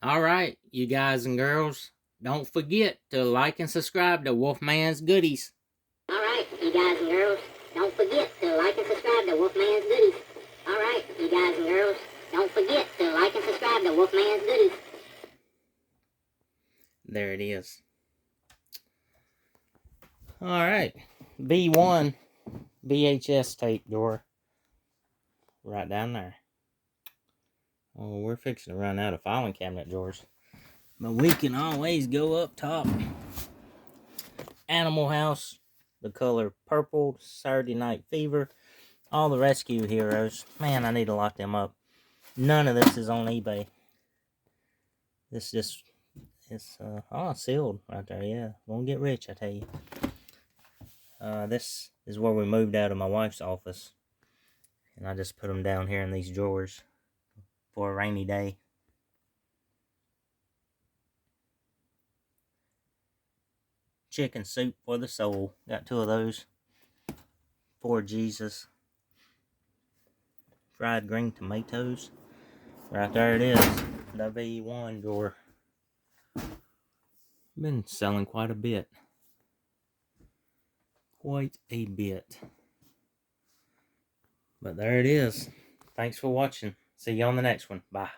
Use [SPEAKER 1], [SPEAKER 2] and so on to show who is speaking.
[SPEAKER 1] All right, you guys and girls, don't forget to like and subscribe to Wolfman's Goodies. All right, you guys and girls, don't forget to like and subscribe to Wolfman's Goodies. All right, you guys and girls, don't forget to like and subscribe to Wolfman's Goodies. There it is. All right, B1 VHS tape drawer right down there. Oh, we're fixing to run out of filing cabinet drawers, but we can always go up top. Animal House, the color purple, Saturday Night Fever, all the rescue heroes. Man, I need to lock them up. None of this is on eBay. This just is sealed right there. Yeah, gonna get rich, I tell you. This is where we moved out of my wife's office, and I just put them down here in these drawers for a rainy day. Chicken soup for the soul. Got 2 of those. For Jesus. Fried green tomatoes. Right there it is. The V1 drawer. Been selling quite a bit. Quite a bit. But there it is. Thanks for watching. See you on the next one. Bye.